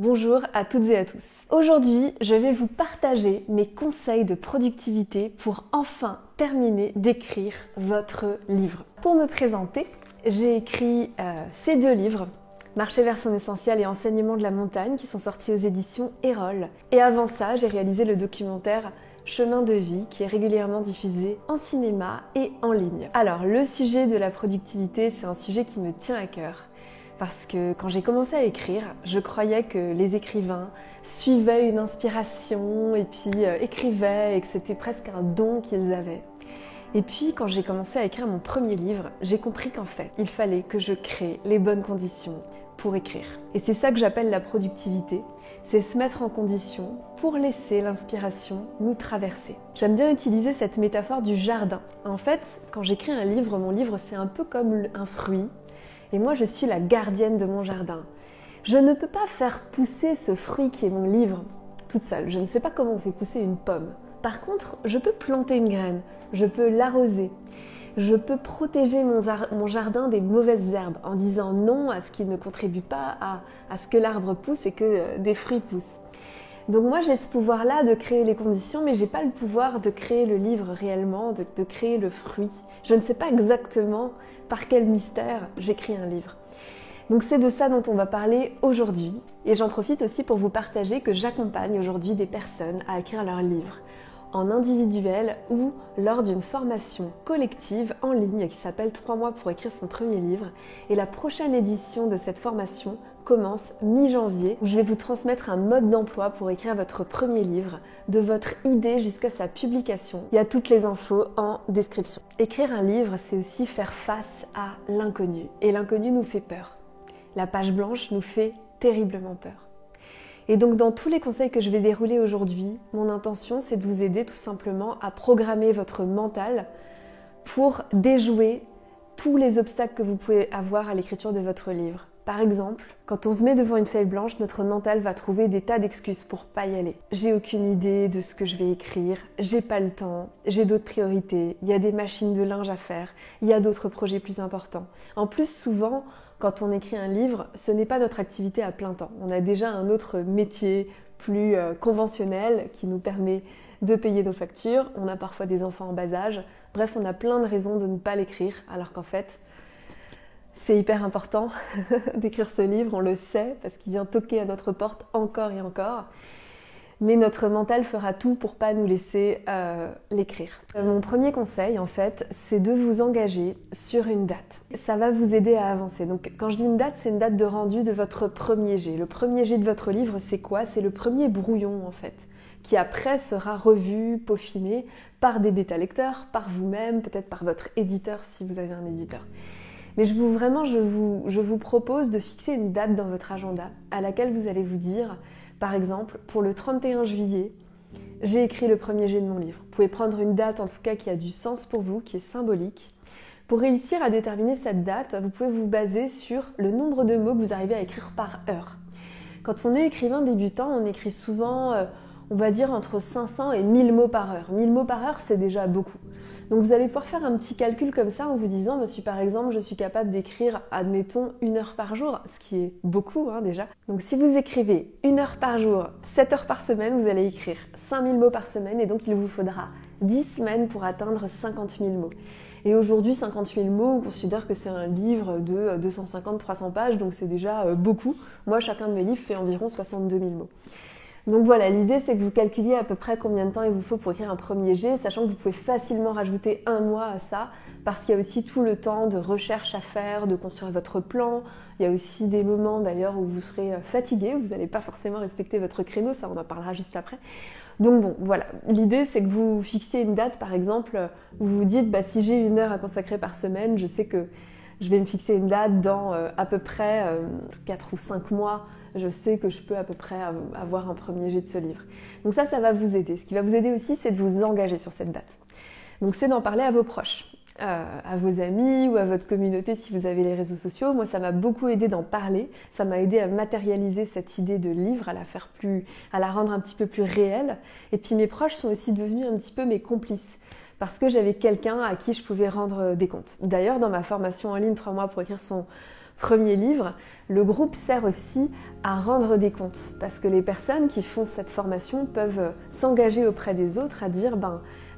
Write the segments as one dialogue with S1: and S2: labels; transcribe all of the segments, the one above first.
S1: Bonjour à toutes et à tous. Aujourd'hui, je vais vous partager mes conseils de productivité pour enfin terminer d'écrire votre livre. Pour me présenter, j'ai écrit ces deux livres, Marcher vers son essentiel et Enseignement de la montagne, qui sont sortis aux éditions Erol. Et avant ça, j'ai réalisé le documentaire Chemin de vie, qui est régulièrement diffusé en cinéma et en ligne. Alors, le sujet de la productivité, c'est un sujet qui me tient à cœur. Parce que quand j'ai commencé à écrire, je croyais que les écrivains suivaient une inspiration et puis écrivaient et que c'était presque un don qu'ils avaient. Et puis quand j'ai commencé à écrire mon premier livre, j'ai compris qu'en fait, il fallait que je crée les bonnes conditions pour écrire. Et c'est ça que j'appelle la productivité, c'est se mettre en condition pour laisser l'inspiration nous traverser. J'aime bien utiliser cette métaphore du jardin. En fait, quand j'écris un livre, mon livre c'est un peu comme un fruit. Et moi, je suis la gardienne de mon jardin. Je ne peux pas faire pousser ce fruit qui est mon livre toute seule. Je ne sais pas comment on fait pousser une pomme. Par contre, je peux planter une graine, je peux l'arroser, je peux protéger mon jardin des mauvaises herbes en disant non à ce qui ne contribue pas à ce que l'arbre pousse et que des fruits poussent. Donc moi, j'ai ce pouvoir-là de créer les conditions, mais j'ai pas le pouvoir de créer le livre réellement, de créer le fruit. Je ne sais pas exactement par quel mystère j'écris un livre. Donc c'est de ça dont on va parler aujourd'hui. Et j'en profite aussi pour vous partager que j'accompagne aujourd'hui des personnes à écrire leur livre en individuel ou lors d'une formation collective en ligne qui s'appelle 3 mois pour écrire son premier livre. Et la prochaine édition de cette formation commence mi-janvier, où je vais vous transmettre un mode d'emploi pour écrire votre premier livre, de votre idée jusqu'à sa publication. Il y a toutes les infos en description. Écrire un livre, c'est aussi faire face à l'inconnu. Et l'inconnu nous fait peur. La page blanche nous fait terriblement peur. Et donc dans tous les conseils que je vais dérouler aujourd'hui, mon intention c'est de vous aider tout simplement à programmer votre mental pour déjouer tous les obstacles que vous pouvez avoir à l'écriture de votre livre. Par exemple, quand on se met devant une feuille blanche, notre mental va trouver des tas d'excuses pour pas y aller. J'ai aucune idée de ce que je vais écrire, j'ai pas le temps, j'ai d'autres priorités, il y a des machines de linge à faire, il y a d'autres projets plus importants. En plus, souvent, quand on écrit un livre, ce n'est pas notre activité à plein temps. On a déjà un autre métier plus conventionnel qui nous permet de payer nos factures. On a parfois des enfants en bas âge. Bref, on a plein de raisons de ne pas l'écrire, alors qu'en fait, c'est hyper important d'écrire ce livre, on le sait, parce qu'il vient toquer à notre porte encore et encore. Mais notre mental fera tout pour pas nous laisser l'écrire. Mon premier conseil, en fait, c'est de vous engager sur une date. Ça va vous aider à avancer. Donc, quand je dis une date, c'est une date de rendu de votre premier jet. Le premier jet de votre livre, c'est quoi? C'est le premier brouillon, en fait, qui après sera revu, peaufiné par des bêta-lecteurs, par vous-même, peut-être par votre éditeur si vous avez un éditeur. Mais je vous propose de fixer une date dans votre agenda à laquelle vous allez vous dire, par exemple, pour le 31 juillet, j'ai écrit le premier jet de mon livre. Vous pouvez prendre une date en tout cas qui a du sens pour vous, qui est symbolique. Pour réussir à déterminer cette date, vous pouvez vous baser sur le nombre de mots que vous arrivez à écrire par heure. Quand on est écrivain débutant, on écrit souvent, on va dire, entre 500 et 1000 mots par heure. 1000 mots par heure, c'est déjà beaucoup. Donc vous allez pouvoir faire un petit calcul comme ça en vous disant, par exemple, je suis capable d'écrire, admettons, 1 heure par jour, ce qui est beaucoup déjà. Donc si vous écrivez 1 heure par jour, 7 heures par semaine, vous allez écrire 5000 mots par semaine et donc il vous faudra 10 semaines pour atteindre 50 000 mots. Et aujourd'hui, 50 000 mots, on considère que c'est un livre de 250-300 pages, donc c'est déjà beaucoup. Moi, chacun de mes livres fait environ 62 000 mots. Donc voilà, l'idée c'est que vous calculiez à peu près combien de temps il vous faut pour écrire un premier jet, sachant que vous pouvez facilement rajouter 1 mois à ça, parce qu'il y a aussi tout le temps de recherche à faire, de construire votre plan. Il y a aussi des moments d'ailleurs où vous serez fatigué, vous n'allez pas forcément respecter votre créneau, ça on en parlera juste après. Donc bon, voilà, l'idée c'est que vous fixiez une date par exemple, où vous vous dites si j'ai 1 heure à consacrer par semaine, je sais que je vais me fixer une date dans à peu près 4 ou 5 mois, je sais que je peux à peu près avoir un premier jet de ce livre. Donc ça va vous aider. Ce qui va vous aider aussi, c'est de vous engager sur cette date. Donc c'est d'en parler à vos proches, à vos amis ou à votre communauté si vous avez les réseaux sociaux. Moi, ça m'a beaucoup aidé d'en parler. Ça m'a aidé à matérialiser cette idée de livre, à la rendre un petit peu plus réelle. Et puis mes proches sont aussi devenus un petit peu mes complices, parce que j'avais quelqu'un à qui je pouvais rendre des comptes. D'ailleurs, dans ma formation en ligne 3 mois pour écrire son premier livre, Le groupe sert aussi à rendre des comptes parce que les personnes qui font cette formation peuvent s'engager auprès des autres à dire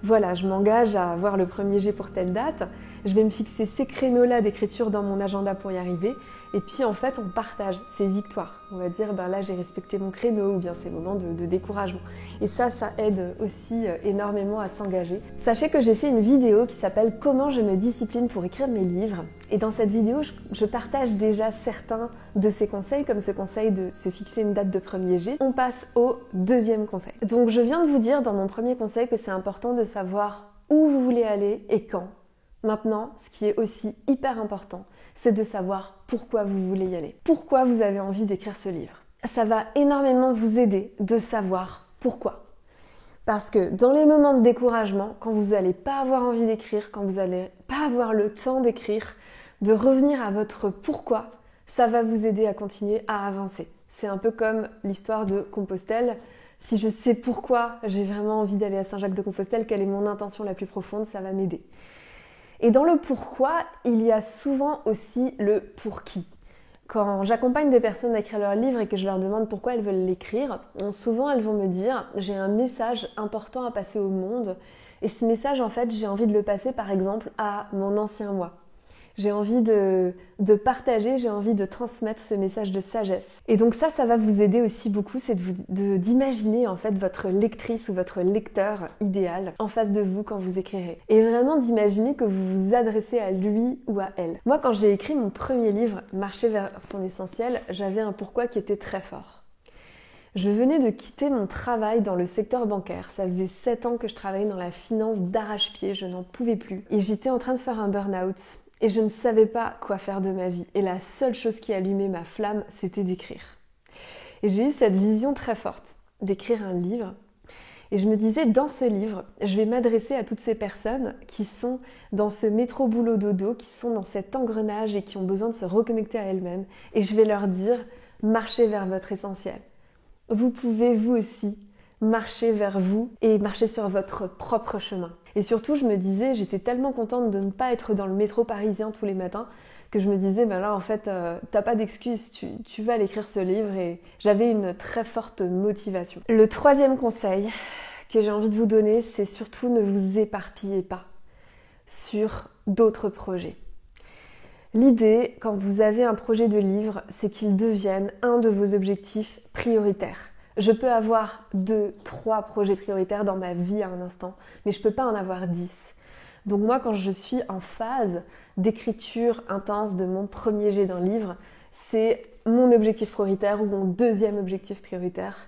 S1: voilà, je m'engage à avoir le premier jet pour telle date, je vais me fixer ces créneaux-là d'écriture dans mon agenda pour y arriver. Et puis en fait, on partage ces victoires. On va dire, là j'ai respecté mon créneau ou bien ces moments de découragement. Et ça aide aussi énormément à s'engager. Sachez que j'ai fait une vidéo qui s'appelle « Comment je me discipline pour écrire mes livres ». Et dans cette vidéo, je partage déjà certains de ces conseils, comme ce conseil de se fixer une date de premier jet. On passe au deuxième conseil. Donc je viens de vous dire dans mon premier conseil que c'est important de savoir où vous voulez aller et quand. Maintenant, ce qui est aussi hyper important, c'est de savoir pourquoi vous voulez y aller. Pourquoi vous avez envie d'écrire ce livre. Ça va énormément vous aider de savoir pourquoi. Parce que dans les moments de découragement, quand vous n'allez pas avoir envie d'écrire, quand vous n'allez pas avoir le temps d'écrire, de revenir à votre pourquoi, ça va vous aider à continuer à avancer. C'est un peu comme l'histoire de Compostelle. Si je sais pourquoi j'ai vraiment envie d'aller à Saint-Jacques-de-Compostelle, quelle est mon intention la plus profonde, ça va m'aider. Et dans le pourquoi, il y a souvent aussi le pour qui. Quand j'accompagne des personnes à écrire leur livre et que je leur demande pourquoi elles veulent l'écrire, souvent elles vont me dire « j'ai un message important à passer au monde » et ce message en fait j'ai envie de le passer par exemple à mon ancien moi. J'ai envie de partager, j'ai envie de transmettre ce message de sagesse. Et donc ça va vous aider aussi beaucoup, c'est d'imaginer en fait votre lectrice ou votre lecteur idéal en face de vous quand vous écrirez. Et vraiment d'imaginer que vous vous adressez à lui ou à elle. Moi, quand j'ai écrit mon premier livre, Marcher vers son essentiel, j'avais un pourquoi qui était très fort. Je venais de quitter mon travail dans le secteur bancaire. Ça faisait 7 ans que je travaillais dans la finance d'arrache-pied, je n'en pouvais plus. Et j'étais en train de faire un burn-out. Et je ne savais pas quoi faire de ma vie. Et la seule chose qui allumait ma flamme, c'était d'écrire. Et j'ai eu cette vision très forte d'écrire un livre. Et je me disais, dans ce livre, je vais m'adresser à toutes ces personnes qui sont dans ce métro-boulot-dodo, qui sont dans cet engrenage et qui ont besoin de se reconnecter à elles-mêmes. Et je vais leur dire, marchez vers votre essentiel. Vous pouvez, vous aussi, marcher vers vous et marcher sur votre propre chemin. Et surtout, je me disais, j'étais tellement contente de ne pas être dans le métro parisien tous les matins que je me disais, là en fait, t'as pas d'excuse, tu vas aller écrire ce livre et j'avais une très forte motivation. Le troisième conseil que j'ai envie de vous donner, c'est surtout ne vous éparpillez pas sur d'autres projets. L'idée, quand vous avez un projet de livre, c'est qu'il devienne un de vos objectifs prioritaires. Je peux avoir 2, 3 projets prioritaires dans ma vie à un instant, mais je ne peux pas en avoir 10. Donc moi, quand je suis en phase d'écriture intense de mon premier jet d'un livre, c'est mon objectif prioritaire ou mon deuxième objectif prioritaire.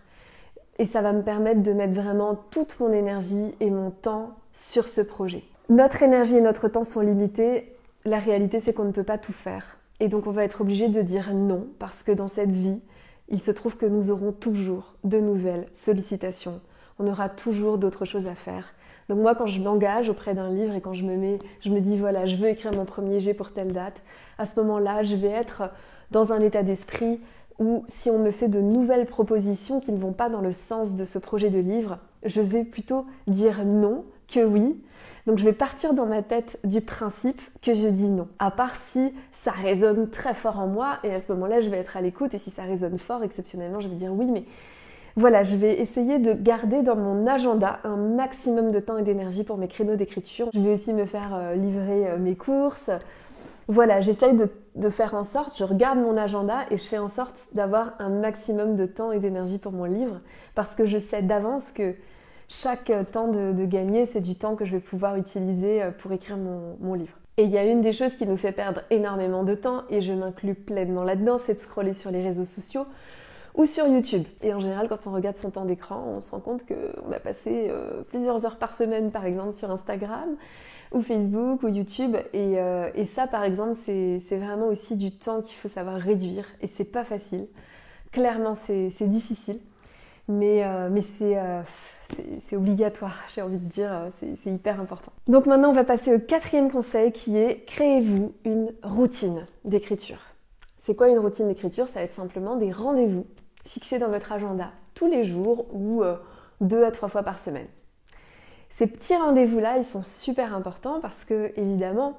S1: Et ça va me permettre de mettre vraiment toute mon énergie et mon temps sur ce projet. Notre énergie et notre temps sont limités. La réalité, c'est qu'on ne peut pas tout faire. Et donc on va être obligé de dire non, parce que dans cette vie, il se trouve que nous aurons toujours de nouvelles sollicitations. On aura toujours d'autres choses à faire. Donc moi, quand je m'engage auprès d'un livre et quand je me dis voilà, je veux écrire mon premier jet pour telle date, à ce moment-là, je vais être dans un état d'esprit où si on me fait de nouvelles propositions qui ne vont pas dans le sens de ce projet de livre, je vais plutôt dire non que oui. Donc je vais partir dans ma tête du principe que je dis non. À part si ça résonne très fort en moi et à ce moment-là, je vais être à l'écoute et si ça résonne fort, exceptionnellement, je vais dire oui, mais voilà, je vais essayer de garder dans mon agenda un maximum de temps et d'énergie pour mes créneaux d'écriture. Je vais aussi me faire livrer mes courses. Voilà, j'essaye de faire en sorte, je regarde mon agenda et je fais en sorte d'avoir un maximum de temps et d'énergie pour mon livre parce que je sais d'avance que chaque temps de gagner, c'est du temps que je vais pouvoir utiliser pour écrire mon livre. Et il y a une des choses qui nous fait perdre énormément de temps, et je m'inclus pleinement là-dedans, c'est de scroller sur les réseaux sociaux ou sur YouTube. Et en général, quand on regarde son temps d'écran, on se rend compte qu'on a passé plusieurs heures par semaine, par exemple, sur Instagram ou Facebook ou YouTube. Et ça, par exemple, c'est vraiment aussi du temps qu'il faut savoir réduire. Et c'est pas facile. Clairement, c'est difficile. Mais c'est obligatoire, j'ai envie de dire, c'est hyper important. Donc maintenant, on va passer au 4e conseil qui est créez-vous une routine d'écriture. C'est quoi une routine d'écriture? Ça va être simplement des rendez-vous fixés dans votre agenda tous les jours ou 2 à 3 fois par semaine. Ces petits rendez-vous-là, ils sont super importants parce que, évidemment,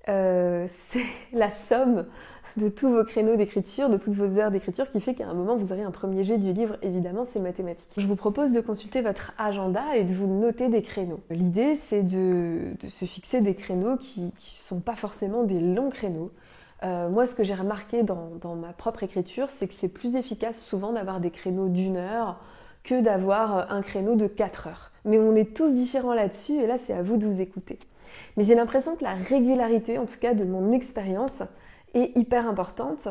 S1: c'est la somme de tous vos créneaux d'écriture, de toutes vos heures d'écriture, qui fait qu'à un moment vous aurez un premier jet du livre, évidemment c'est mathématique. Je vous propose de consulter votre agenda et de vous noter des créneaux. L'idée c'est de se fixer des créneaux qui ne sont pas forcément des longs créneaux. Moi ce que j'ai remarqué dans ma propre écriture, c'est que c'est plus efficace souvent d'avoir des créneaux d'1 heure que d'avoir un créneau de 4 heures. Mais on est tous différents là-dessus et là c'est à vous de vous écouter. Mais j'ai l'impression que la régularité, en tout cas de mon expérience, est hyper importante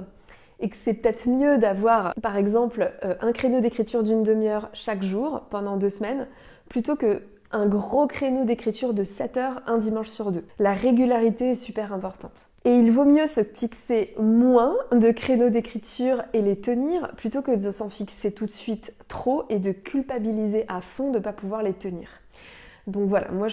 S1: et que c'est peut-être mieux d'avoir par exemple un créneau d'écriture d'une demi-heure chaque jour pendant 2 semaines plutôt qu'un gros créneau d'écriture de 7 heures un dimanche sur 2. La régularité est super importante. Et il vaut mieux se fixer moins de créneaux d'écriture et les tenir plutôt que de s'en fixer tout de suite trop et de culpabiliser à fond de ne pas pouvoir les tenir. Donc voilà, moi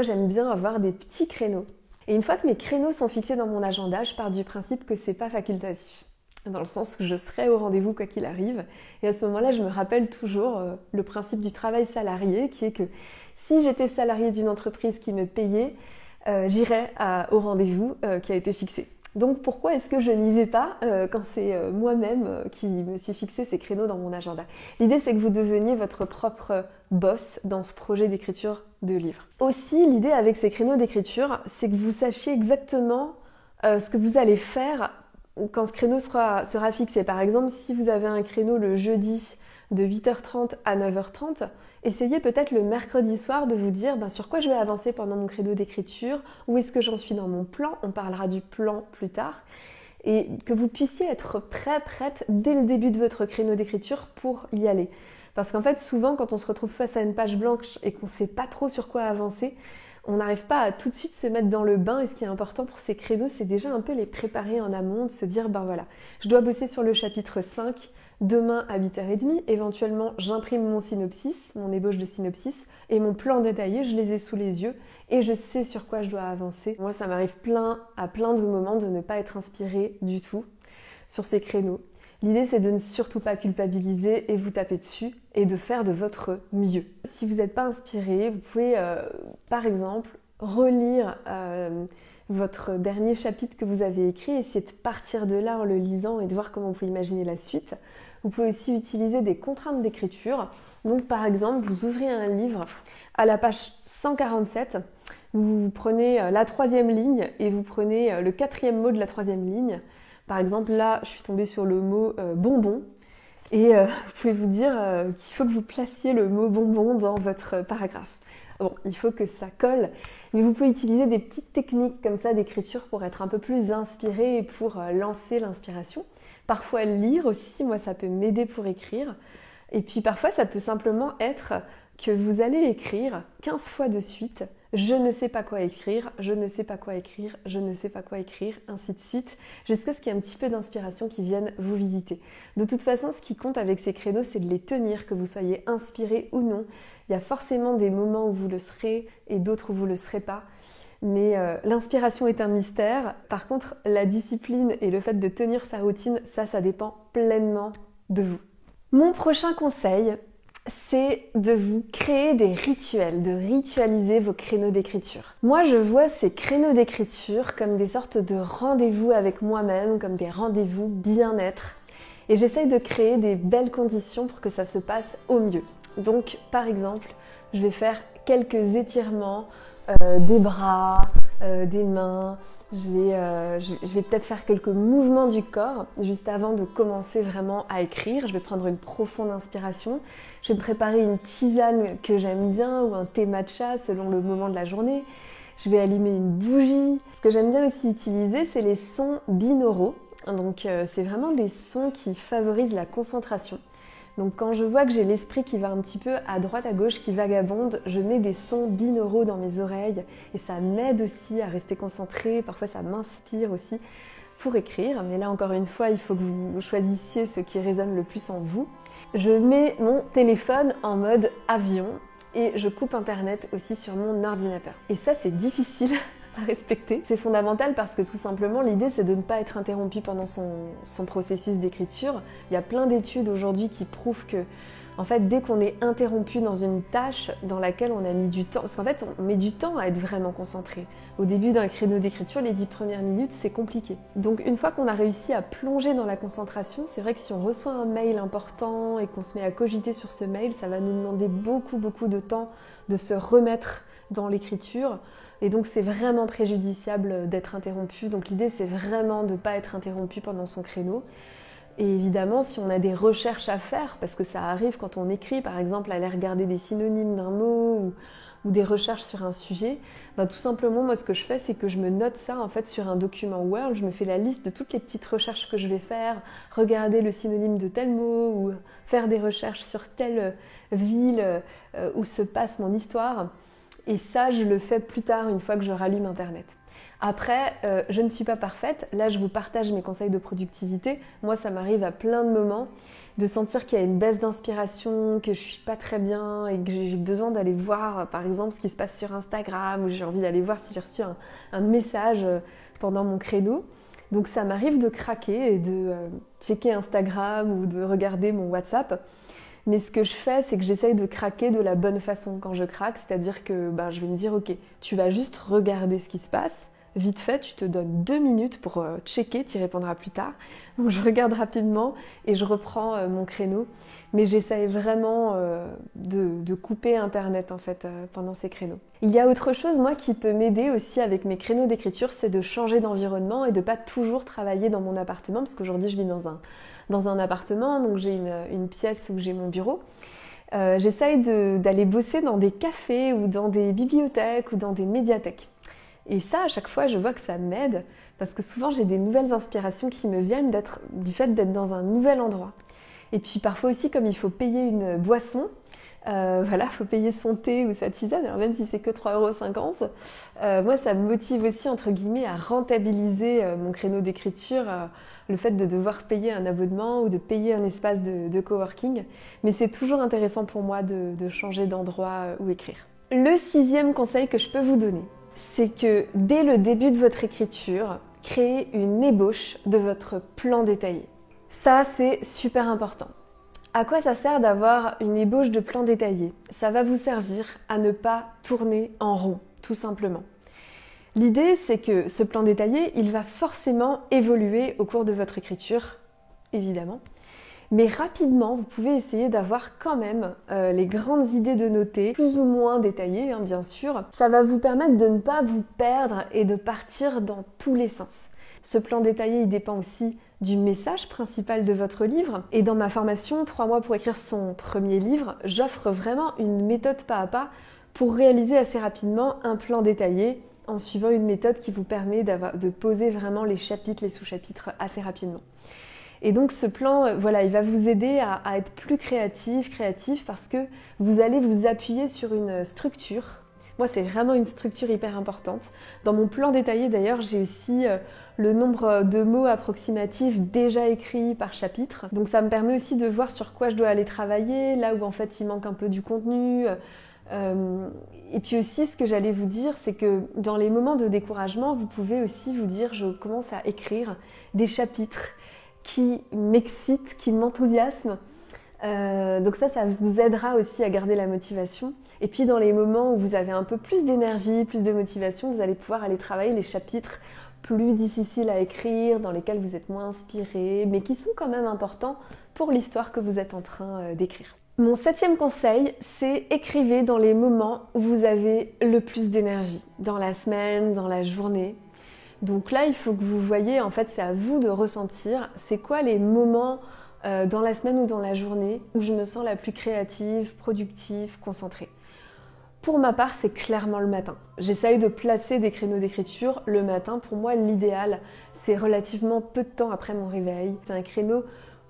S1: j'aime bien avoir des petits créneaux. Et une fois que mes créneaux sont fixés dans mon agenda, je pars du principe que c'est pas facultatif. Dans le sens que je serai au rendez-vous quoi qu'il arrive. Et à ce moment-là, je me rappelle toujours le principe du travail salarié, qui est que si j'étais salariée d'une entreprise qui me payait, j'irais au rendez-vous qui a été fixé. Donc pourquoi est-ce que je n'y vais pas quand c'est moi-même qui me suis fixé ces créneaux dans mon agenda? L'idée c'est que vous deveniez votre propre boss dans ce projet d'écriture de livre. Aussi l'idée avec ces créneaux d'écriture, c'est que vous sachiez exactement ce que vous allez faire quand ce créneau sera fixé. Par exemple, si vous avez un créneau le jeudi de 8h30 à 9h30, essayez peut-être le mercredi soir de vous dire sur quoi je vais avancer pendant mon créneau d'écriture, où est-ce que j'en suis dans mon plan, on parlera du plan plus tard, et que vous puissiez être prête dès le début de votre créneau d'écriture pour y aller. Parce qu'en fait, souvent, quand on se retrouve face à une page blanche et qu'on ne sait pas trop sur quoi avancer, on n'arrive pas à tout de suite se mettre dans le bain. Et ce qui est important pour ces créneaux, c'est déjà un peu les préparer en amont, de se dire, voilà, je dois bosser sur le chapitre 5, demain à 8h30, éventuellement j'imprime mon synopsis, mon ébauche de synopsis, et mon plan détaillé, je les ai sous les yeux, et je sais sur quoi je dois avancer. Moi, ça m'arrive à plein de moments de ne pas être inspirée du tout sur ces créneaux. L'idée, c'est de ne surtout pas culpabiliser et vous taper dessus et de faire de votre mieux. Si vous n'êtes pas inspiré, vous pouvez, par exemple, relire votre dernier chapitre que vous avez écrit, essayer de partir de là en le lisant et de voir comment vous pouvez imaginer la suite. Vous pouvez aussi utiliser des contraintes d'écriture. Donc, par exemple, vous ouvrez un livre à la page 147, vous prenez la 3e ligne et vous prenez le 4e mot de la 3e ligne. Par exemple, là, je suis tombée sur le mot bonbon et vous pouvez vous dire qu'il faut que vous placiez le mot bonbon dans votre paragraphe. Bon, il faut que ça colle, mais vous pouvez utiliser des petites techniques comme ça d'écriture pour être un peu plus inspiré et pour lancer l'inspiration. Parfois lire aussi, moi ça peut m'aider pour écrire. Et puis parfois ça peut simplement être que vous allez écrire 15 fois de suite « je ne sais pas quoi écrire, je ne sais pas quoi écrire, je ne sais pas quoi écrire », ainsi de suite, jusqu'à ce qu'il y ait un petit peu d'inspiration qui vienne vous visiter. De toute façon, ce qui compte avec ces créneaux, c'est de les tenir, que vous soyez inspiré ou non. Il y a forcément des moments où vous le serez et d'autres où vous ne le serez pas. Mais l'inspiration est un mystère. Par contre, la discipline et le fait de tenir sa routine, ça dépend pleinement de vous. Mon prochain conseil, c'est de vous créer des rituels, de ritualiser vos créneaux d'écriture. Moi, je vois ces créneaux d'écriture comme des sortes de rendez-vous avec moi-même, comme des rendez-vous bien-être. Et j'essaye de créer des belles conditions pour que ça se passe au mieux. Donc, par exemple, je vais faire quelques étirements des bras, des mains. Je vais peut-être faire quelques mouvements du corps juste avant de commencer vraiment à écrire. Je vais prendre une profonde inspiration. Je vais me préparer une tisane que j'aime bien ou un thé matcha selon le moment de la journée. Je vais allumer une bougie. Ce que j'aime bien aussi utiliser, c'est les sons binauraux. Donc c'est vraiment des sons qui favorisent la concentration. Donc quand je vois que j'ai l'esprit qui va un petit peu à droite à gauche, qui vagabonde, je mets des sons binauraux dans mes oreilles et ça m'aide aussi à rester concentrée. Parfois ça m'inspire aussi pour écrire. Mais là encore une fois, il faut que vous choisissiez ce qui résonne le plus en vous. Je mets mon téléphone en mode avion et je coupe internet aussi sur mon ordinateur. Et ça c'est difficile à respecter. C'est fondamental parce que tout simplement l'idée c'est de ne pas être interrompu pendant son processus d'écriture. Il y a plein d'études aujourd'hui qui prouvent que En fait, dès qu'on est interrompu dans une tâche dans laquelle on a mis du temps, parce qu'en fait, on met du temps à être vraiment concentré. Au début d'un créneau d'écriture, les 10 premières minutes, c'est compliqué. Donc une fois qu'on a réussi à plonger dans la concentration, c'est vrai que si on reçoit un mail important et qu'on se met à cogiter sur ce mail, ça va nous demander beaucoup de temps de se remettre dans l'écriture. Et donc c'est vraiment préjudiciable d'être interrompu. Donc l'idée, c'est vraiment de ne pas être interrompu pendant son créneau. Et évidemment, si on a des recherches à faire, parce que ça arrive quand on écrit, par exemple, aller regarder des synonymes d'un mot ou des recherches sur un sujet, tout simplement, moi, ce que je fais, c'est que je me note ça en fait sur un document Word. Je me fais la liste de toutes les petites recherches que je vais faire, regarder le synonyme de tel mot ou faire des recherches sur telle ville où se passe mon histoire. Et ça, je le fais plus tard, une fois que je rallume Internet. Après, je ne suis pas parfaite. Là, je vous partage mes conseils de productivité. Moi, ça m'arrive à plein de moments de sentir qu'il y a une baisse d'inspiration, que je suis pas très bien et que j'ai besoin d'aller voir, par exemple, ce qui se passe sur Instagram, ou j'ai envie d'aller voir si j'ai reçu un message pendant mon créneau. Donc, ça m'arrive de craquer et de checker Instagram ou de regarder mon WhatsApp. Mais ce que je fais, c'est que j'essaye de craquer de la bonne façon quand je craque, c'est-à-dire que je vais me dire, ok, tu vas juste regarder ce qui se passe. Vite fait, tu te donnes 2 minutes pour checker, tu y répondras plus tard. Donc je regarde rapidement et je reprends mon créneau. Mais j'essaye vraiment de couper Internet en fait pendant ces créneaux. Il y a autre chose, moi, qui peut m'aider aussi avec mes créneaux d'écriture, c'est de changer d'environnement et de pas toujours travailler dans mon appartement, parce qu'aujourd'hui je vis dans un appartement, donc j'ai une pièce où j'ai mon bureau. J'essaye d'aller bosser dans des cafés ou dans des bibliothèques ou dans des médiathèques. Et ça, à chaque fois, je vois que ça m'aide parce que souvent, j'ai des nouvelles inspirations qui me viennent du fait d'être dans un nouvel endroit. Et puis parfois aussi, comme il faut payer une boisson, faut payer son thé ou sa tisane, alors même si c'est que 3,50 €, moi, ça me motive aussi, entre guillemets, à rentabiliser mon créneau d'écriture, le fait de devoir payer un abonnement ou de payer un espace de coworking. Mais c'est toujours intéressant pour moi de changer d'endroit où écrire. Le 6e conseil que je peux vous donner, c'est que dès le début de votre écriture, créez une ébauche de votre plan détaillé. Ça, c'est super important. À quoi ça sert d'avoir une ébauche de plan détaillé? Ça va vous servir à ne pas tourner en rond, tout simplement. L'idée, c'est que ce plan détaillé, il va forcément évoluer au cours de votre écriture, évidemment. Mais rapidement, vous pouvez essayer d'avoir quand même les grandes idées de noter, plus ou moins détaillées, bien sûr. Ça va vous permettre de ne pas vous perdre et de partir dans tous les sens. Ce plan détaillé, il dépend aussi du message principal de votre livre. Et dans ma formation 3 mois pour écrire son premier livre, j'offre vraiment une méthode pas à pas pour réaliser assez rapidement un plan détaillé en suivant une méthode qui vous permet de poser vraiment les chapitres, les sous-chapitres assez rapidement. Et donc ce plan, il va vous aider à être plus créatif parce que vous allez vous appuyer sur une structure. Moi, c'est vraiment une structure hyper importante. Dans mon plan détaillé, d'ailleurs, j'ai aussi le nombre de mots approximatifs déjà écrits par chapitre. Donc ça me permet aussi de voir sur quoi je dois aller travailler, là où en fait il manque un peu du contenu. Et puis aussi, ce que j'allais vous dire, c'est que dans les moments de découragement, vous pouvez aussi vous dire, je commence à écrire des chapitres qui m'excitent, qui m'enthousiasment. Donc ça vous aidera aussi à garder la motivation. Et puis dans les moments où vous avez un peu plus d'énergie, plus de motivation, vous allez pouvoir aller travailler les chapitres plus difficiles à écrire, dans lesquels vous êtes moins inspiré, mais qui sont quand même importants pour l'histoire que vous êtes en train d'écrire. Mon 7e conseil, c'est écrivez dans les moments où vous avez le plus d'énergie, dans la semaine, dans la journée. Donc là, il faut que vous voyez, en fait, c'est à vous de ressentir, c'est quoi les moments dans la semaine ou dans la journée où je me sens la plus créative, productive, concentrée. Pour ma part, c'est clairement le matin. J'essaye de placer des créneaux d'écriture le matin. Pour moi, l'idéal, c'est relativement peu de temps après mon réveil. C'est un créneau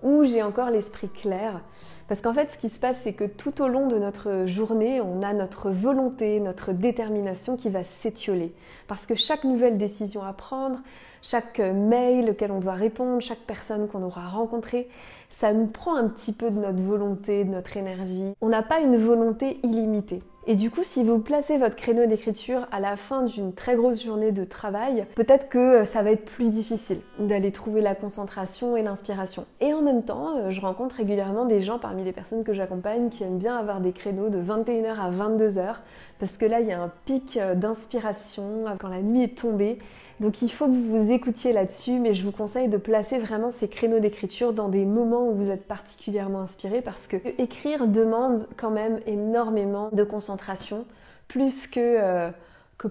S1: où j'ai encore l'esprit clair. Parce qu'en fait, ce qui se passe, c'est que tout au long de notre journée, on a notre volonté, notre détermination qui va s'étioler. Parce que chaque nouvelle décision à prendre, chaque mail auquel on doit répondre, chaque personne qu'on aura rencontrée, ça nous prend un petit peu de notre volonté, de notre énergie. On n'a pas une volonté illimitée. Et du coup, si vous placez votre créneau d'écriture à la fin d'une très grosse journée de travail, peut-être que ça va être plus difficile d'aller trouver la concentration et l'inspiration. Et en même temps, je rencontre régulièrement des gens parmi les personnes que j'accompagne qui aiment bien avoir des créneaux de 21h à 22h parce que là, il y a un pic d'inspiration quand la nuit est tombée. Donc il faut que vous vous écoutiez là-dessus, mais je vous conseille de placer vraiment ces créneaux d'écriture dans des moments où vous êtes particulièrement inspiré parce que écrire demande quand même énormément de concentration, plus que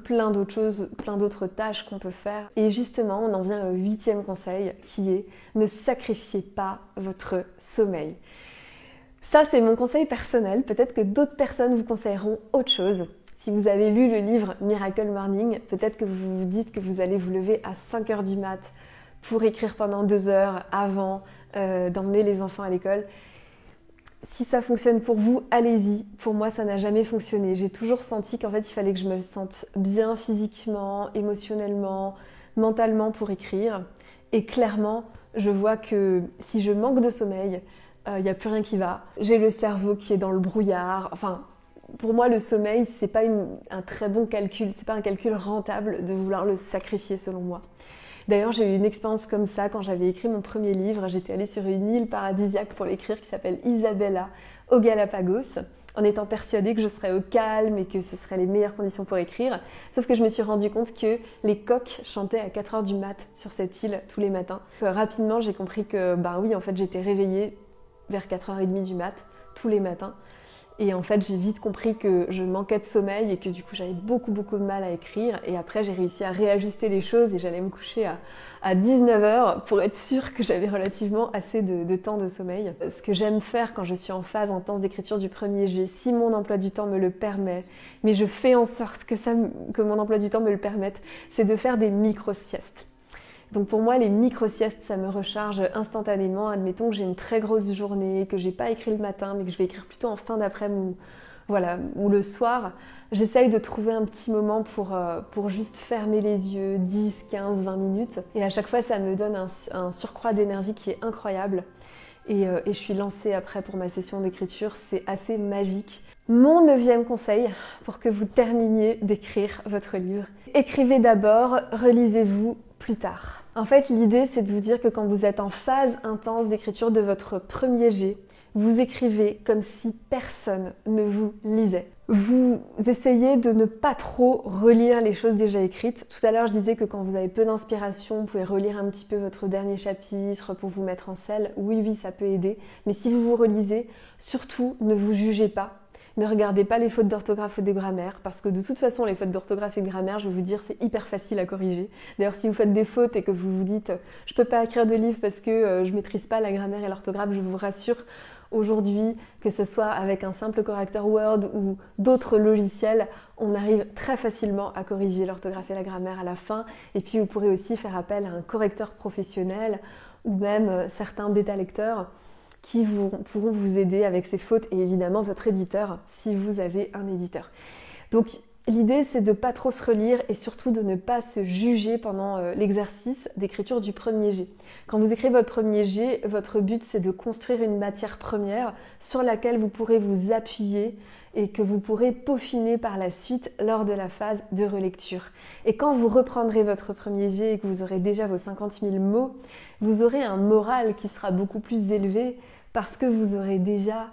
S1: plein d'autres choses, plein d'autres tâches qu'on peut faire. Et justement, on en vient au 8e conseil qui est ne sacrifiez pas votre sommeil. Ça, c'est mon conseil personnel. Peut-être que d'autres personnes vous conseilleront autre chose. Si vous avez lu le livre Miracle Morning, peut-être que vous vous dites que vous allez vous lever à 5h du mat pour écrire pendant 2 heures avant d'emmener les enfants à l'école. Si ça fonctionne pour vous, allez-y. Pour moi, ça n'a jamais fonctionné. J'ai toujours senti qu'en fait, il fallait que je me sente bien physiquement, émotionnellement, mentalement pour écrire. Et clairement, je vois que si je manque de sommeil, il n'y a plus rien qui va. J'ai le cerveau qui est dans le brouillard. Enfin, pour moi, le sommeil, c'est pas un très bon calcul. C'est pas un calcul rentable de vouloir le sacrifier, selon moi. D'ailleurs, j'ai eu une expérience comme ça quand j'avais écrit mon premier livre. J'étais allée sur une île paradisiaque pour l'écrire qui s'appelle Isabella aux Galapagos, en étant persuadée que je serais au calme et que ce seraient les meilleures conditions pour écrire. Sauf que je me suis rendu compte que les coqs chantaient à 4h du mat sur cette île tous les matins. Rapidement, j'ai compris que, oui, en fait, j'étais réveillée vers 4h30 du mat tous les matins. Et en fait, j'ai vite compris que je manquais de sommeil et que du coup, j'avais beaucoup de mal à écrire. Et après, j'ai réussi à réajuster les choses et j'allais me coucher à 19h pour être sûre que j'avais relativement assez de temps de sommeil. Ce que j'aime faire quand je suis en phase intense d'écriture du premier jet, si mon emploi du temps me le permet, mais je fais en sorte que mon emploi du temps me le permette, c'est de faire des micro-siestes. Donc pour moi, les micro-siestes, ça me recharge instantanément. Admettons que j'ai une très grosse journée, que j'ai pas écrit le matin, mais que je vais écrire plutôt en fin d'après-midi ou le soir. J'essaye de trouver un petit moment pour juste fermer les yeux, 10, 15, 20 minutes. Et à chaque fois, ça me donne un surcroît d'énergie qui est incroyable. Et je suis lancée après pour ma session d'écriture. C'est assez magique. Mon 9e conseil pour que vous terminiez d'écrire votre livre. Écrivez d'abord, relisez-vous plus tard. En fait, l'idée, c'est de vous dire que quand vous êtes en phase intense d'écriture de votre premier jet, vous écrivez comme si personne ne vous lisait. Vous essayez de ne pas trop relire les choses déjà écrites. Tout à l'heure, je disais que quand vous avez peu d'inspiration, vous pouvez relire un petit peu votre dernier chapitre pour vous mettre en selle. Oui, ça peut aider. Mais si vous vous relisez, surtout, ne vous jugez pas. Ne regardez pas les fautes d'orthographe ou de grammaire, parce que de toute façon, les fautes d'orthographe et de grammaire, je vais vous dire, c'est hyper facile à corriger. D'ailleurs, si vous faites des fautes et que vous vous dites « je peux pas écrire de livre parce que je maîtrise pas la grammaire et l'orthographe », je vous rassure, aujourd'hui, que ce soit avec un simple correcteur Word ou d'autres logiciels, on arrive très facilement à corriger l'orthographe et la grammaire à la fin. Et puis, vous pourrez aussi faire appel à un correcteur professionnel ou même certains bêta-lecteurs qui pourront vous aider avec ces fautes et évidemment votre éditeur si vous avez un éditeur. Donc l'idée c'est de ne pas trop se relire et surtout de ne pas se juger pendant l'exercice d'écriture du premier jet. Quand vous écrivez votre premier jet, votre but c'est de construire une matière première sur laquelle vous pourrez vous appuyer et que vous pourrez peaufiner par la suite lors de la phase de relecture. Et quand vous reprendrez votre premier jet et que vous aurez déjà vos 50 000 mots, vous aurez un moral qui sera beaucoup plus élevé parce que vous aurez déjà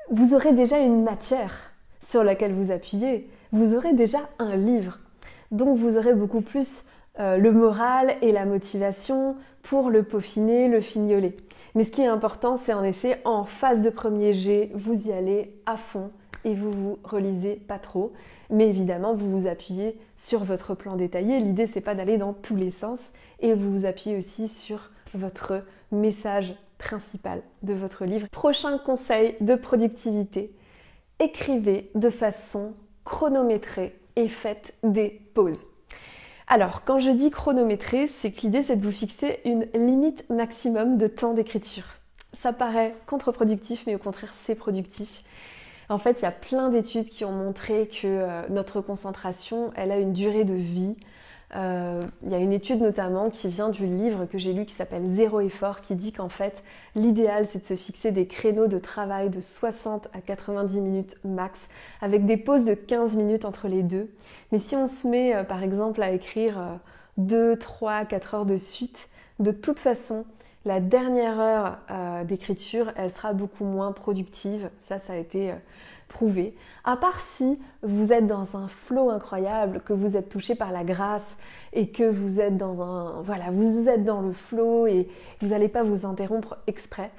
S1: vous aurez déjà une matière sur laquelle vous appuyez, vous aurez déjà un livre. Donc vous aurez beaucoup plus le moral et la motivation pour le peaufiner, le fignoler. Mais ce qui est important, c'est en effet, en phase de premier jet, vous y allez à fond et vous vous relisez pas trop. Mais évidemment, vous vous appuyez sur votre plan détaillé. L'idée, c'est pas d'aller dans tous les sens et vous vous appuyez aussi sur votre message principal de votre livre. Prochain conseil de productivité, écrivez de façon chronométrée et faites des pauses. Alors, quand je dis chronométrée, c'est que l'idée c'est de vous fixer une limite maximum de temps d'écriture. Ça paraît contre-productif, mais au contraire c'est productif. En fait, il y a plein d'études qui ont montré que notre concentration, elle a une durée de vie Il y a une étude notamment qui vient du livre que j'ai lu qui s'appelle Zéro effort, qui dit qu'en fait l'idéal c'est de se fixer des créneaux de travail de 60 à 90 minutes max, avec des pauses de 15 minutes entre les deux. Mais si on se met par exemple à écrire 2, 3, 4 heures de suite, de toute façon la dernière heure d'écriture elle sera beaucoup moins productive, ça a été prouvé. À part si vous êtes dans un flow incroyable, que vous êtes touché par la grâce et que vous êtes vous êtes dans le flow et vous n'allez pas vous interrompre exprès.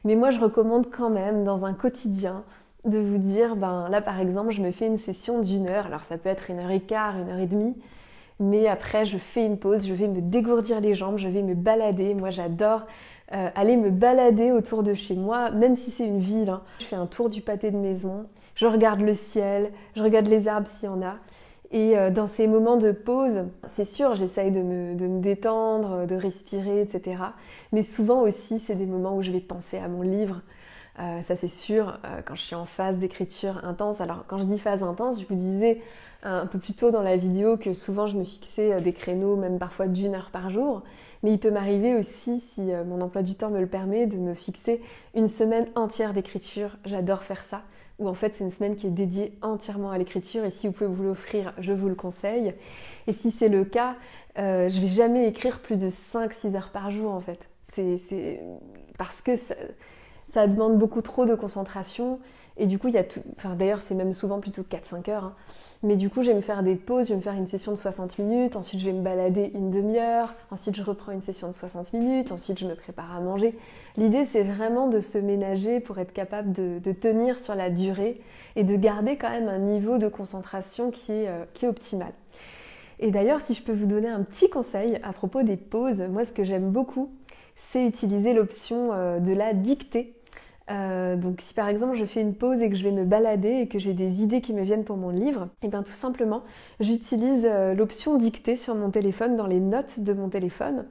S1: Mais moi je recommande quand même dans un quotidien de vous dire, là par exemple je me fais une session d'1 heure, alors ça peut être 1h15, 1h30, mais après je fais une pause, je vais me dégourdir les jambes, je vais me balader. Moi j'adore aller me balader autour de chez moi, même si c'est une ville, hein. Je fais un tour du pâté de maison, je regarde le ciel, je regarde les arbres s'il y en a. Et dans ces moments de pause, c'est sûr, j'essaye de me détendre, de respirer, etc. Mais souvent aussi, c'est des moments où je vais penser à mon livre. Ça c'est sûr, quand je suis en phase d'écriture intense. Alors quand je dis phase intense, je vous disais un peu plus tôt dans la vidéo que souvent je me fixais des créneaux, même parfois d'1 heure par jour. Mais il peut m'arriver aussi, si mon emploi du temps me le permet, de me fixer une semaine entière d'écriture. J'adore faire ça. Où en fait c'est une semaine qui est dédiée entièrement à l'écriture, et si vous pouvez vous l'offrir, je vous le conseille. Et si c'est le cas, je vais jamais écrire plus de 5-6 heures par jour en fait. C'est parce que ça demande beaucoup trop de concentration, et du coup il y a tout, d'ailleurs c'est même souvent plutôt 4-5 heures, hein. Mais du coup je vais me faire des pauses, je vais me faire une session de 60 minutes, ensuite je vais me balader une demi-heure, ensuite je reprends une session de 60 minutes, ensuite je me prépare à manger. L'idée c'est vraiment de se ménager pour être capable de tenir sur la durée et de garder quand même un niveau de concentration qui est optimal. Et d'ailleurs, si je peux vous donner un petit conseil à propos des pauses, moi ce que j'aime beaucoup, c'est utiliser l'option de la dictée. Donc si par exemple je fais une pause et que je vais me balader et que j'ai des idées qui me viennent pour mon livre, et bien tout simplement j'utilise l'option dictée sur mon téléphone, dans les notes de mon téléphone,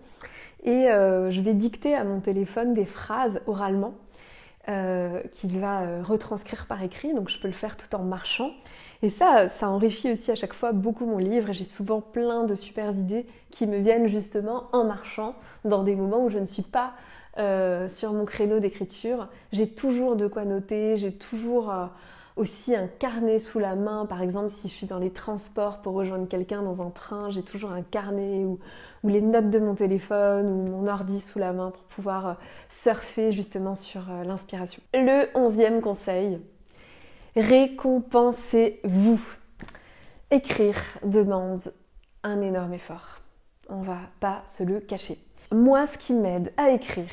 S1: et je vais dicter à mon téléphone des phrases oralement qu'il va retranscrire par écrit, donc je peux le faire tout en marchant. Et ça enrichit aussi à chaque fois beaucoup mon livre, et j'ai souvent plein de super idées qui me viennent justement en marchant, dans des moments où je ne suis pas sur mon créneau d'écriture. J'ai toujours de quoi noter, j'ai toujours aussi un carnet sous la main. Par exemple, si je suis dans les transports pour rejoindre quelqu'un dans un train, j'ai toujours un carnet ou les notes de mon téléphone ou mon ordi sous la main pour pouvoir surfer justement sur l'inspiration. Le 11e conseil, récompensez-vous. Écrire demande un énorme effort. On va pas se le cacher. Moi, ce qui m'aide à écrire,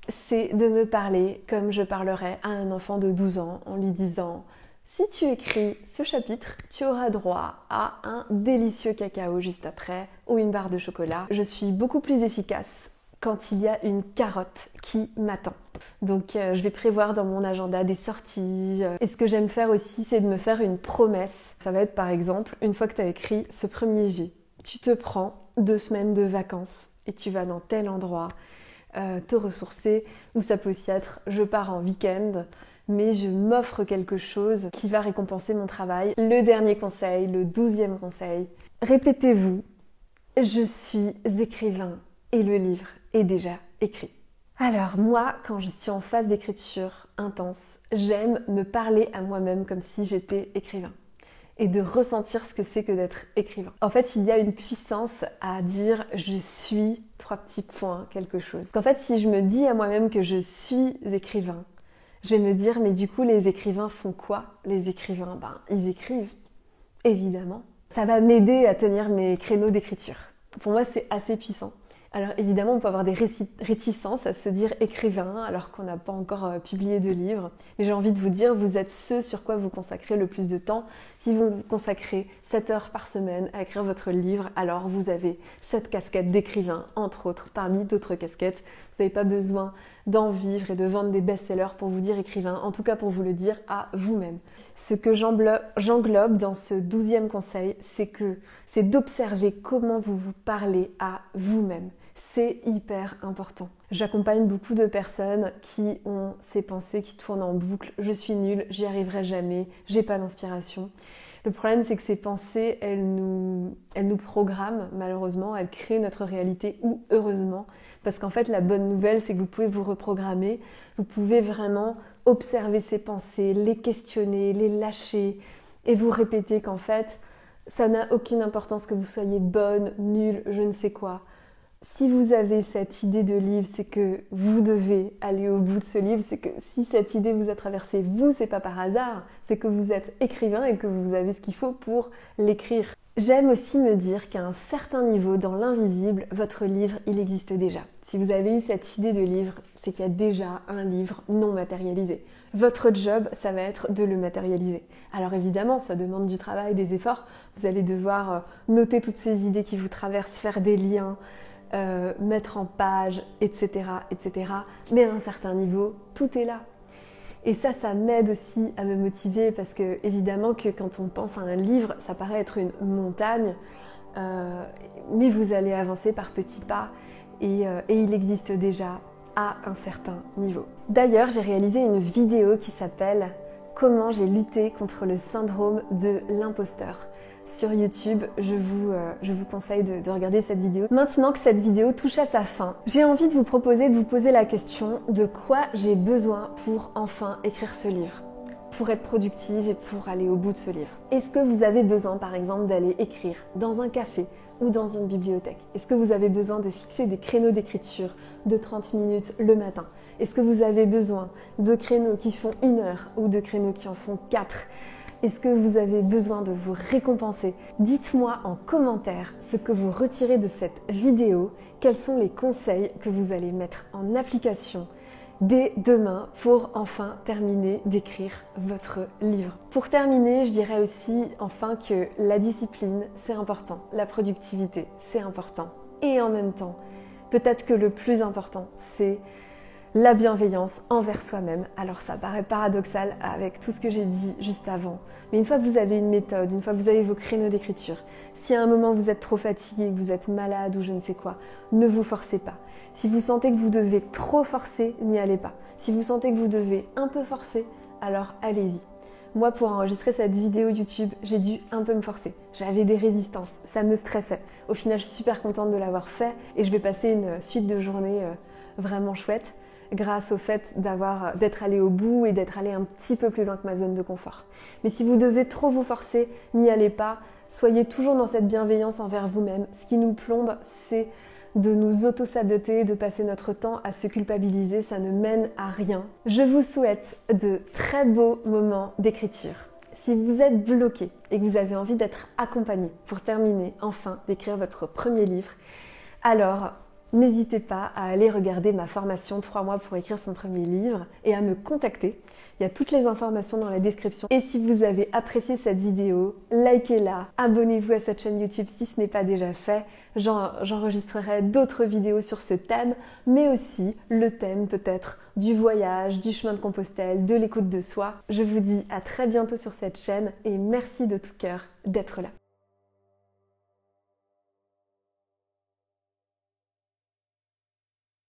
S1: c'est de me parler comme je parlerais à un enfant de 12 ans en lui disant « Si tu écris ce chapitre, tu auras droit à un délicieux cacao juste après ou une barre de chocolat. » Je suis beaucoup plus efficace quand il y a une carotte qui m'attend. Donc je vais prévoir dans mon agenda des sorties. Et ce que j'aime faire aussi, c'est de me faire une promesse. Ça va être par exemple, une fois que tu as écrit ce premier jet, tu te prends 2 semaines de vacances et tu vas dans tel endroit te ressourcer, ou ça peut aussi être je pars en week-end, mais je m'offre quelque chose qui va récompenser mon travail. Le dernier conseil, le 12e conseil, répétez-vous, je suis écrivain et le livre est déjà écrit. Alors moi, quand je suis en phase d'écriture intense, j'aime me parler à moi-même comme si j'étais écrivain et de ressentir ce que c'est que d'être écrivain. En fait, il y a une puissance à dire « je suis » 3 petits points, quelque chose. Parce qu'en fait, si je me dis à moi-même que je suis écrivain, je vais me dire « mais du coup, les écrivains font quoi ?» Les écrivains, ils écrivent, évidemment. Ça va m'aider à tenir mes créneaux d'écriture. Pour moi, c'est assez puissant. Alors évidemment, on peut avoir des réticences à se dire écrivain alors qu'on n'a pas encore publié de livre. Mais j'ai envie de vous dire, vous êtes ceux sur quoi vous consacrez le plus de temps. Si vous consacrez 7 heures par semaine à écrire votre livre, alors vous avez cette casquette d'écrivain, entre autres, parmi d'autres casquettes. Vous n'avez pas besoin d'en vivre et de vendre des best-sellers pour vous dire écrivain, en tout cas pour vous le dire à vous-même. Ce que j'englobe dans ce 12e conseil, c'est d'observer comment vous vous parlez à vous-même. C'est hyper important. J'accompagne beaucoup de personnes qui ont ces pensées qui tournent en boucle. Je suis nulle, j'y arriverai jamais, j'ai pas d'inspiration. Le problème, c'est que ces pensées, elles nous programment, malheureusement, elles créent notre réalité, ou heureusement, parce qu'en fait, la bonne nouvelle, c'est que vous pouvez vous reprogrammer, vous pouvez vraiment observer ces pensées, les questionner, les lâcher, et vous répéter qu'en fait, ça n'a aucune importance que vous soyez bonne, nulle, je ne sais quoi. Si vous avez cette idée de livre, c'est que vous devez aller au bout de ce livre, c'est que si cette idée vous a traversé, vous, c'est pas par hasard, c'est que vous êtes écrivain et que vous avez ce qu'il faut pour l'écrire. J'aime aussi me dire qu'à un certain niveau, dans l'invisible, votre livre, il existe déjà. Si vous avez eu cette idée de livre, c'est qu'il y a déjà un livre non matérialisé. Votre job, ça va être de le matérialiser. Alors évidemment, ça demande du travail, des efforts. Vous allez devoir noter toutes ces idées qui vous traversent, faire des liens, mettre en page, etc., etc. Mais à un certain niveau, tout est là. Et ça m'aide aussi à me motiver parce que évidemment que quand on pense à un livre, ça paraît être une montagne, mais vous allez avancer par petits pas et il existe déjà à un certain niveau. D'ailleurs, j'ai réalisé une vidéo qui s'appelle « Comment j'ai lutté contre le syndrome de l'imposteur ». Sur YouTube, je vous conseille de regarder cette vidéo. Maintenant que cette vidéo touche à sa fin, j'ai envie de vous proposer de vous poser la question de quoi j'ai besoin pour enfin écrire ce livre, pour être productive et pour aller au bout de ce livre. Est-ce que vous avez besoin par exemple d'aller écrire dans un café ou dans une bibliothèque? Est-ce que vous avez besoin de fixer des créneaux d'écriture de 30 minutes le matin? Est-ce que vous avez besoin de créneaux qui font 1 heure ou de créneaux qui en font 4? Est-ce que vous avez besoin de vous récompenser? Dites-moi en commentaire ce que vous retirez de cette vidéo, quels sont les conseils que vous allez mettre en application dès demain pour enfin terminer d'écrire votre livre. Pour terminer, je dirais aussi enfin que la discipline, c'est important, la productivité, c'est important. Et en même temps, peut-être que le plus important, c'est la bienveillance envers soi-même. Alors ça paraît paradoxal avec tout ce que j'ai dit juste avant, mais une fois que vous avez une méthode, une fois que vous avez vos créneaux d'écriture, si à un moment vous êtes trop fatigué, que vous êtes malade ou je ne sais quoi, ne vous forcez pas. Si vous sentez que vous devez trop forcer, n'y allez pas. Si vous sentez que vous devez un peu forcer, alors allez-y. Moi, pour enregistrer cette vidéo YouTube, j'ai dû un peu me forcer. J'avais des résistances, ça me stressait. Au final, je suis super contente de l'avoir fait et je vais passer une suite de journées vraiment chouette, grâce au fait d'être allé au bout et d'être allé un petit peu plus loin que ma zone de confort. Mais si vous devez trop vous forcer, n'y allez pas. Soyez toujours dans cette bienveillance envers vous-même. Ce qui nous plombe, c'est de nous auto-saboter, de passer notre temps à se culpabiliser. Ça ne mène à rien. Je vous souhaite de très beaux moments d'écriture. Si vous êtes bloqué et que vous avez envie d'être accompagné pour terminer enfin d'écrire votre premier livre, alors n'hésitez pas à aller regarder ma formation 3 mois pour écrire son premier livre et à me contacter. Il y a toutes les informations dans la description. Et si vous avez apprécié cette vidéo, likez-la, abonnez-vous à cette chaîne YouTube si ce n'est pas déjà fait. J'enregistrerai d'autres vidéos sur ce thème, mais aussi le thème peut-être du voyage, du chemin de Compostelle, de l'écoute de soi. Je vous dis à très bientôt sur cette chaîne et merci de tout cœur d'être là.